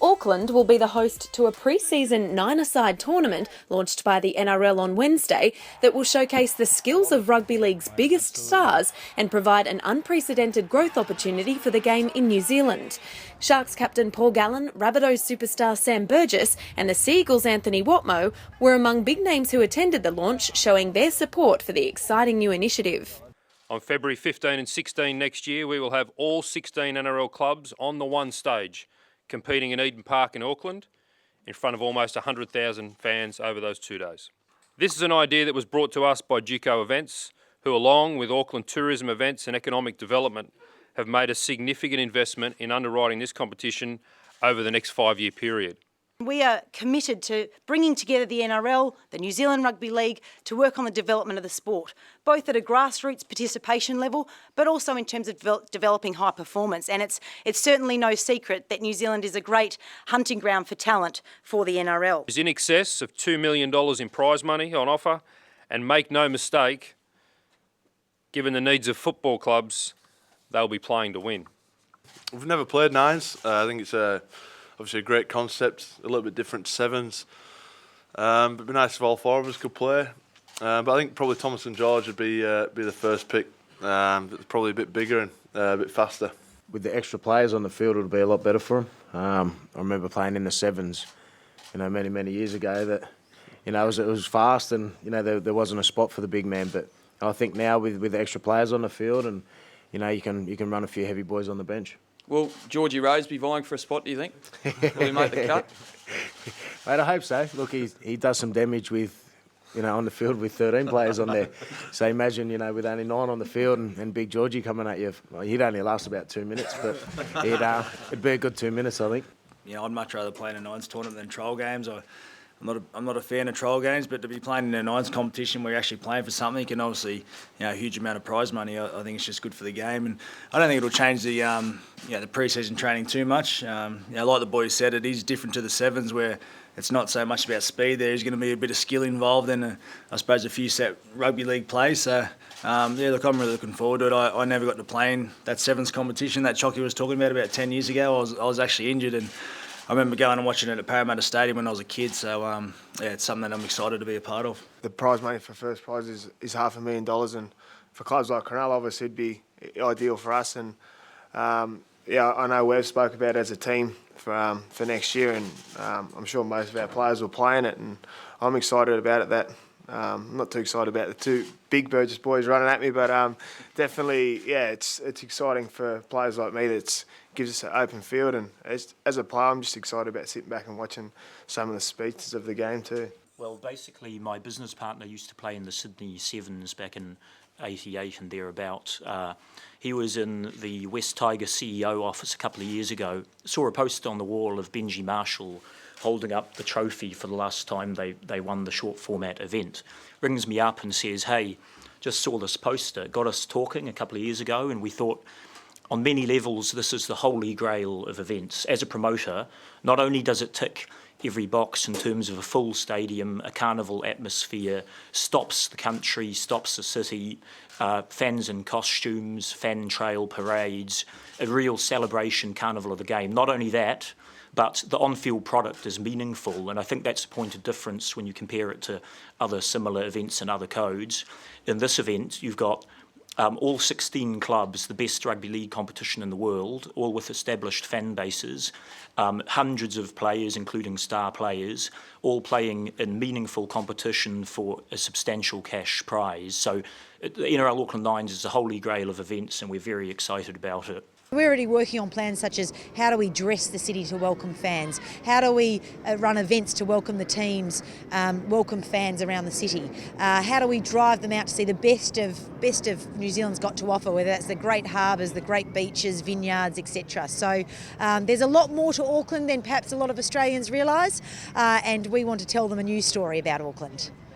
Auckland will be the host to a pre-season nine-a-side tournament launched by the NRL on Wednesday that will showcase the skills of Rugby League's biggest stars and provide an unprecedented growth opportunity for the game in New Zealand. Sharks captain Paul Gallen, Rabbitohs superstar Sam Burgess and the Seagulls' Anthony Watmoe were among big names who attended the launch, showing their support for the exciting new initiative. On February 15 and 16 next year, we will have all 16 NRL clubs on the one stage, competing in Eden Park in Auckland in front of almost 100,000 fans over those 2 days. This is an idea that was brought to us by Duco Events, who along with Auckland Tourism Events and Economic Development have made a significant investment in underwriting this competition over the next 5-year period. We are committed to bringing together the NRL, the New Zealand Rugby League, to work on the development of the sport, both at a grassroots participation level, but also in terms of developing high performance. And it's certainly no secret that New Zealand is a great hunting ground for talent for the NRL. There's in excess of $2 million in prize money on offer, and make no mistake, given the needs of football clubs, they'll be playing to win. We've never played nines. I think it's obviously a great concept, a little bit different to sevens. But it'd be nice if all four of us could play. But I think probably Thomas and George would be the first pick. Probably a bit bigger and a bit faster. With the extra players on the field, it would be a lot better for them. I remember playing in the sevens, many years ago. That it was fast, and there wasn't a spot for the big man. But I think now with the extra players on the field, and you can run a few heavy boys on the bench. Will Georgie Rose be vying for a spot, do you think? Will he make the cut? Mate, I hope so. Look, he does some damage with, on the field with 13 players on there. So imagine, with only 9 on the field and big Georgie coming at you. Well, he'd only last about 2 minutes, but it'd be a good 2 minutes, I think. Yeah, I'd much rather play in a nines tournament than trial games. I'm not a fan of trial games, but to be playing in a nines competition where you're actually playing for something, and obviously a huge amount of prize money, I think it's just good for the game. And I don't think it'll change the pre-season training too much. Like the boys said, it is different to the sevens where it's not so much about speed. There's going to be a bit of skill involved and I suppose a few set rugby league plays. So look, I'm really looking forward to it. I never got to play in that sevens competition that Chocky was talking about 10 years ago. I was actually injured, and I remember going and watching it at Parramatta Stadium when I was a kid, so it's something that I'm excited to be a part of. The prize money for first prize is $500,000, and for clubs like Cronulla, obviously it'd be ideal for us. And I know we've spoke about it as a team for next year, and I'm sure most of our players will play in it, and I'm excited about it. I'm not too excited about the two big Burgess boys running at me, but definitely, it's exciting for players like me. That gives us an open field, and as a player, I'm just excited about sitting back and watching some of the speeches of the game too. Well, basically, my business partner used to play in the Sydney Sevens back in '88 and thereabout. He was in the West Tiger CEO office a couple of years ago. Saw a poster on the wall of Benji Marshall holding up the trophy for the last time they won the short format event. Rings me up and says, "Hey, just saw this poster." Got us talking a couple of years ago, and we thought, on many levels, this is the holy grail of events. As a promoter, not only does it tick every box in terms of a full stadium, a carnival atmosphere, stops the country, stops the city, fans in costumes, fan trail parades, a real celebration carnival of the game. Not only that, but the on-field product is meaningful, and I think that's a point of difference when you compare it to other similar events and other codes. In this event, you've got all 16 clubs, the best rugby league competition in the world, all with established fan bases, hundreds of players, including star players, all playing in meaningful competition for a substantial cash prize. So the NRL Auckland Nines is the holy grail of events, and we're very excited about it. We're already working on plans such as how do we dress the city to welcome fans, how do we run events to welcome the teams, welcome fans around the city, how do we drive them out to see the best of New Zealand's got to offer, whether that's the great harbours, the great beaches, vineyards, etc. So there's a lot more to Auckland than perhaps a lot of Australians realise, and we want to tell them a new story about Auckland.